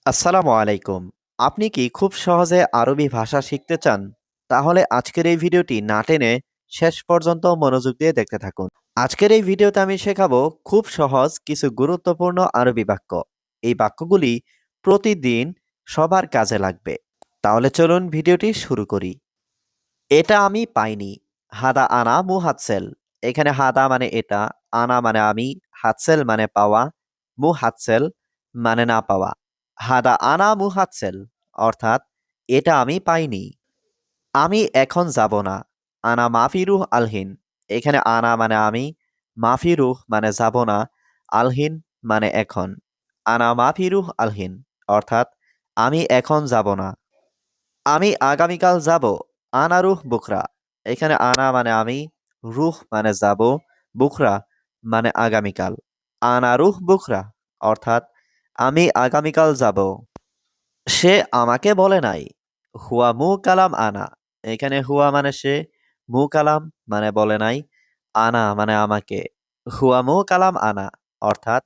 আসসালামু আলাইকুম। আপনি কি খুব সহজে আরবি ভাষা শিখতে চান? তাহলে আজকের এই ভিডিওটি না টেনে শেষ পর্যন্ত মনোযোগ দিয়ে দেখতে থাকুন। আজকের এই ভিডিওতে আমি শেখাবো খুব সহজ কিছু গুরুত্বপূর্ণ আরবি বাক্য। এই বাক্যগুলি প্রতিদিন সবার কাজে লাগবে। তাহলে চলুন ভিডিওটি শুরু করি। এটা আমি পাইনি। হাদা আনা মুহাৎসেল। এখানে হাদা মানে এটা, আনা মানে আমি, হাতসেল মানে পাওয়া, মুহাৎসেল মানে না পাওয়া। হাদা আনা মুহাৎসেল অর্থাৎ এটা আমি পাইনি। আমি এখন যাব না। আনা মাফি রুহ আলহিন। এখানে আনা মানে আমি, মাফি রুহ মানে যাব না, আলহিন মানে এখন। আনা মাফি রুহ আলহিন অর্থাৎ আমি এখন যাব না। আমি আগামীকাল যাব। আনা রুহ বুকরা। এখানে আনা মানে আমি, রুহ মানে যাব, বুকরা মানে আগামীকাল। আনা রুহ বুকরা অর্থাৎ আমি আগামীকাল যাব। সে আমাকে বলে নাই। হুয়া মু কালাম আনা। এখানে হুয়া মানে সে, মু কালাম মানে বলে নাই, আনা মানে আমাকে। হুয়া মু কালাম আনা অর্থাৎ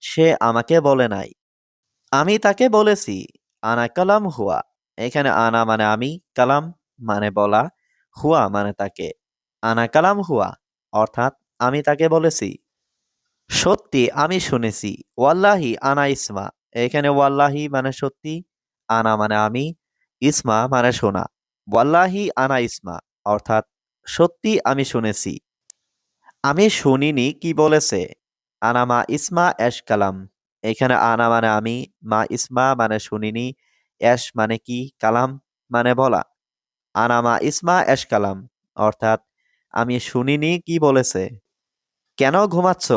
সে আমাকে বলে নাই। আমি তাকে বলেছি। আনা কালাম হুয়া। এখানে আনা মানে আমি, কালাম মানে বলা, হুয়া মানে তাকে। আনা কালাম হুয়া অর্থাৎ আমি তাকে বলেছি। সত্যি আমি শুনেছি। ওয়াল্লাহি আনা ইসমা। এখানে ওয়াল্লাহি মানে সত্যি, আনা মানে আমি, ইসমা মানে শোনা। ওয়াল্লাহি আনা ইসমা অর্থাৎ সত্যি আমি শুনেছি। আমি শুনিনি কি বলেছে। আনা মা ইসমা এশ কালাম। এখানে আনা মানে আমি, মা ইসমা মানে শুনিনি, এশ মানে কি, কালাম মানে বলা। আনা মা ইসমা এশ কালাম অর্থাৎ আমি শুনিনি কি বলেছে। কেন ঘুমাচ্ছ?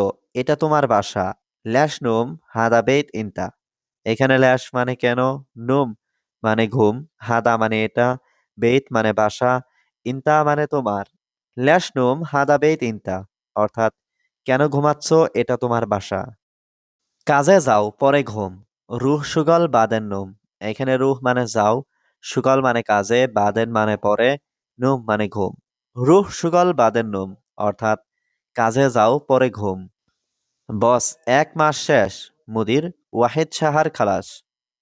এটা তোমার বাসা। ল্যাশ নুম হাদা বেত ইনতা। এখানে ল্যাশ মানে কেন, নুম মানে ঘুম, হাদা মানে এটা, বেত মানে বাসা, ইনতা মানে তোমার। ল্যাশ নুম হাদা বেত ইনতা অর্থাৎ কেন ঘুমাচ্ছ এটা তোমার বাসা। কাজে যাও পরে ঘুম। রুহ সুগল বাদেন নুম। এখানে রুহ মানে যাও, সুগল মানে কাজে, বাদেন মানে পরে, নুম মানে ঘুম। রুহ সুগল বাদেন নুম অর্থাৎ কাজে যাও পরে ঘুম। বস ১ মাস শেষ। মুদির ওয়াহিদ সাহার খালাস।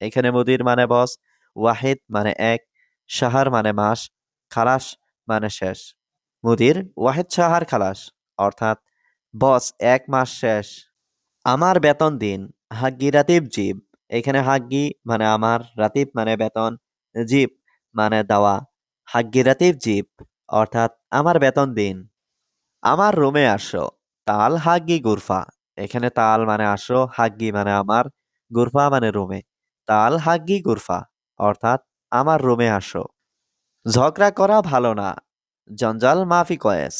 এখানে মুদির মানে বস, ওয়াহিদ মানে এক, সাহার মানে মাস, খালাস মানে শেষ। মুদির ওয়াহিদ সাহার খালাস অর্থাৎ বস ১ মাস শেষ। আমার বেতন দিন। হাগ্গি রাতিব জিব। এখানে হাগ্গি মানে আমার, রাতিব মানে বেতন, জিব মানে দেওয়া। হাগ্গি রাতিব জিব অর্থাৎ আমার বেতন দিন। আমার রুমে আসো। তাল হাগ্গি গুরফা। এখানে তাল মানে আসো, হাগ্গি মানে আমার, গুরফা মানে রুমে। তাল হাগ্গি গুরফা অর্থাৎ আমার রুমে আসো। ঝগড়া করা ভালো না। জঞ্জাল মাফি কয়েস।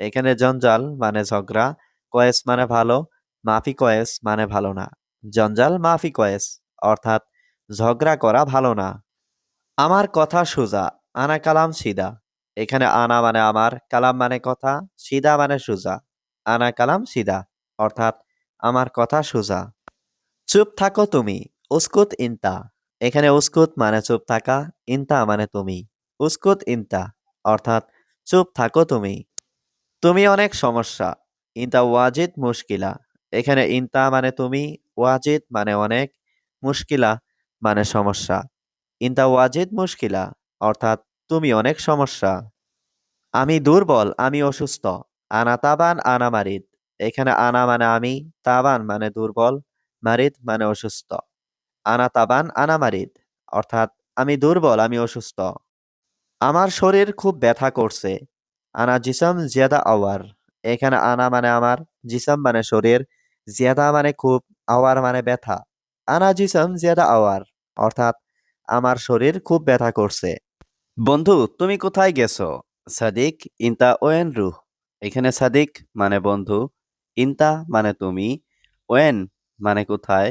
এখানে জঞ্জাল মানে ঝগড়া, কয়েস মানে ভালো, মাফি কয়েস মানে ভালো না। জঞ্জাল মাফি কয়েস অর্থাৎ ঝগড়া করা ভালো না। আমার কথা সোজা। আনা কালাম সিদা। এখানে আনা মানে আমার, কালাম মানে কথা, সিদা মানে সোজা। আনা কালাম সিদা অর্থাৎ আমার কথা সোজা। চুপ থাকো তুমি। উস্কুত ইনতা। এখানে উস্কুত মানে চুপ থাকা, ইনতা মানে তুমি। উস্কুত ইনতা অর্থাৎ চুপ থাকো তুমি। তুমি অনেক সমস্যা। ইনতা ওয়াজিদ মুশকিলা। এখানে ইনতা মানে তুমি, ওয়াজিদ মানে অনেক, মুশকিলা মানে সমস্যা। ইনতা ওয়াজিদ মুশকিলা অর্থাৎ তুমি অনেক সমস্যা। আমি দুর্বল, আমি অসুস্থ। আনা তাবান আনা মারিদ। এখানে আনা মানে আমি, তাবান মানে দুর্বল, মারিদ মানে অসুস্থ। আনা তাবান আনা মারিদ অর্থাৎ আমি দুর্বল, আমি অসুস্থ। আমার শরীর খুব ব্যথা করছে। আনা জিসম জিয়াদা আওয়ার। এখানে আনা মানে আমার, জিসম মানে শরীর, জিয়াদা মানে খুব, আওয়ার মানে ব্যথা। আনা জিসম জিয়াদা আওয়ার অর্থাৎ আমার শরীর খুব ব্যথা করছে। বন্ধু তুমি কোথায় গেছো? সাদিক ইনতা ওয়েন রুহ। এখানে সাদিক মানে বন্ধু, ইনতা মানে তুমি, ওয়েন মানে কোথায়,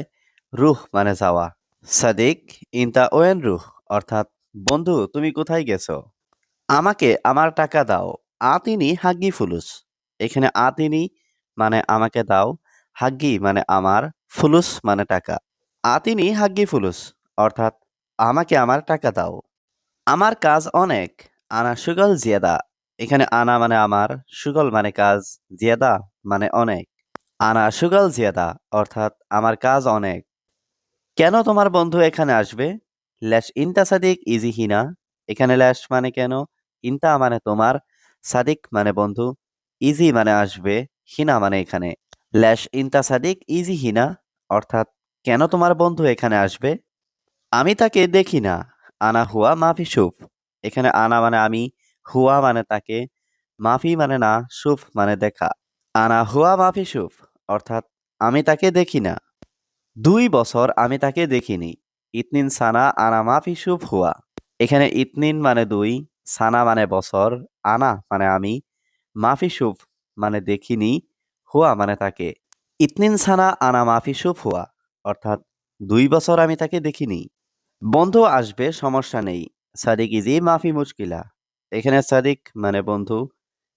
রুহ মানে যাওয়া। সাদিক ইনতা ওয়েন রুহ অর্থাৎ বন্ধু তুমি কোথায় গেছো? আমাকে আমার টাকা দাও। আতিনি হাগ্গি ফুলুস। এখানে আতিনি মানে আমাকে দাও, হাগ্গি মানে আমার, ফুলুস মানে টাকা। আতিনি হাগ্গি ফুলুস অর্থাৎ আমাকে আমার টাকা দাও। আমার কাজ অনেক। আনা সুগল জিয়াদা। এখানে আনা মানে আমার, সুগল মানে কাজ, জিয়াদা মানে অনেক। আনা সুগল জিয়াদা অর্থাৎ আমার কাজ অনেক। কেন তোমার বন্ধু এখানে আসবে? ল্যাশ ইনতা সাদিক ইজি হিনা। এখানে ল্যাশ মানে কেন, ইনতা মানে তোমার, সাদিক মানে বন্ধু, ইজি মানে আসবে, হিনা মানে এখানে। ল্যাশ ইনতা সাদিক ইজি হিনা অর্থাৎ কেন তোমার বন্ধু এখানে আসবে? আমি তাকে দেখি না। আনা হুয়া মাফি সুফ। এখানে আনা মানে আমি, হুয়া মানে তাকে, মাফি মানে না, সুফ মানে দেখা। আনা হুয়া মাফি সুফ অর্থাৎ আমি তাকে দেখি না। 2 বছর আমি তাকে দেখিনি। ইতনিন সানা আনা মাফি সুফ হুয়া। এখানে ইতনিন মানে 2, সানা মানে বছর, আনা মানে আমি, মাফি সুফ মানে দেখিনি, হুয়া মানে তাকে। ইতনিন সানা আনা মাফি সুফ হুয়া অর্থাৎ 2 বছর আমি তাকে দেখিনি। বন্ধু আসবে সমস্যা নেই। সাদিক ইজি মাফি মুশকিলা। এখানে সাদিক মানে বন্ধু,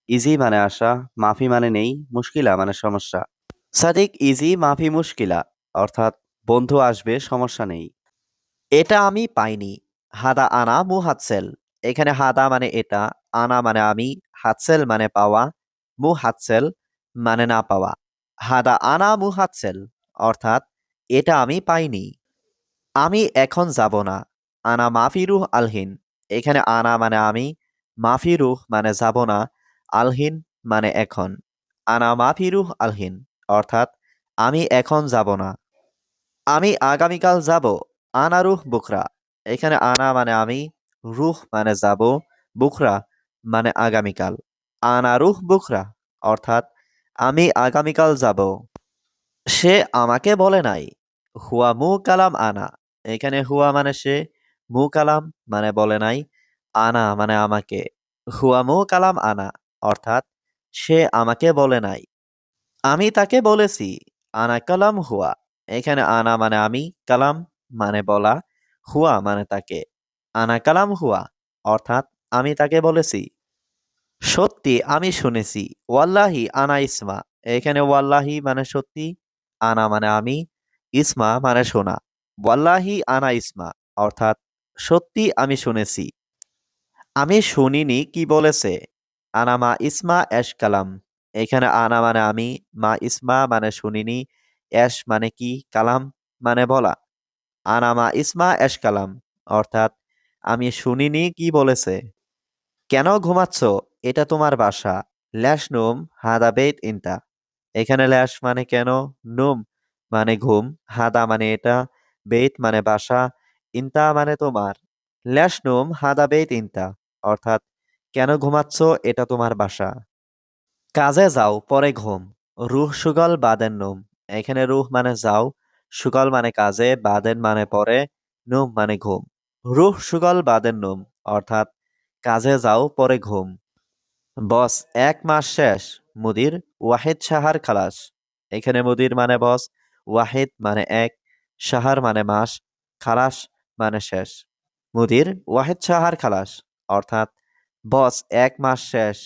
ইজি মানে আসা, মাফি মানে নেই, মুশকিলা মানে সমস্যা। সাদিক ইজি মাফি মুশকিলা অর্থাৎ বন্ধু আসবে সমস্যা নেই। এটা আমি পাইনি। হাদা আনা মুহাতসেল। এখানে হাদা মানে এটা, আনা মানে আমি, হাতসেল মানে পাওয়া, মুহাতসেল মানে না পাওয়া। হাদা আনা মুহাতসেল অর্থাৎ এটা আমি পাইনি। আমি এখন যাব না। আনা মাফি রুহ আলহিন। এখানে আনা মানে আমি, মাফি রুহ মানে যাব না, আলহিন মানে এখন। আনা মাফি রুহ আলহিন অর্থাৎ আমি এখন যাব না। আমি আগামীকাল যাব। আনা রুহ বুকরা। এখানে আনা মানে আমি, রুহ মানে যাব, বুকরা মানে আগামীকাল। আনা রুহ বুকরা অর্থাৎ আমি আগামীকাল যাব। সে আমাকে বলে নাই। হুয়া মু কালাম আনা। এখানে হুয়া মানে সে, মু কালাম মানে বলে নাই, আনা মানে আমাকে। হুয়া মু কালাম আনা অর্থাৎ সে আমাকে বলে নাই। আমি তাকে বলেছি। আনা কালাম হুয়া। এখানে আনা মানে আমি, কালাম মানে বলা, হুয়া মানে তাকে। আনা কালাম হুয়া অর্থাৎ আমি তাকে বলেছি। সত্যি আমি শুনেছি। ওয়াল্লাহি আনা ইসমা। এখানে ওয়াল্লাহি মানে সত্যি, আনা মানে আমি, ইসমা মানে শোনা। ওয়াল্লাহি আনা ইসমা অর্থাৎ সত্যি আমি শুনেছি। আমি শুনিনি কি বলেছে। আনা মা ইসমা এশ কালাম। এখানে আনা মানে আমি, মা ইসমা মানে শুনিনি, এশ মানে কি, কালাম মানে বলা। আনা মা ইসমা এশ কালাম অর্থাৎ আমি শুনিনি কি বলেছে। কেন ঘুমাচ্ছ? এটা তোমার বাসা। ল্যাশ নুম হাদা বেত ইনতা। এখানে ল্যাশ মানে কেন, নুম মানে ঘুম, হাদা মানে এটা, বেত মানে বাসা, ইনতা মানে তোমার। ল্যাশ নুম হাদা বেত ইনতা অর্থাৎ কেন ঘুমাচ্ছ এটা তোমার বাসা। কাজে যাও পরে ঘুম। রুহ সুগল বাদেন নুম। এখানে রুহ মানে যাও, সুগল মানে কাজে, বাদেন মানে পরে, নুম মানে ঘুম। রুহ সুগল বাদেন নুম অর্থাৎ কাজে যাও পরে ঘুম। বস 1 মাস শেষ। মুদির ওয়াহিদ সাহার খালাস। এখানে মুদির মানে বস, ওয়াহিদ মানে এক, সাহার মানে মাস, খালাস মানে শেষ। মুদির ওয়াহিদ সাহার খালাস অর্থাৎ বস 1 মাস শেষ।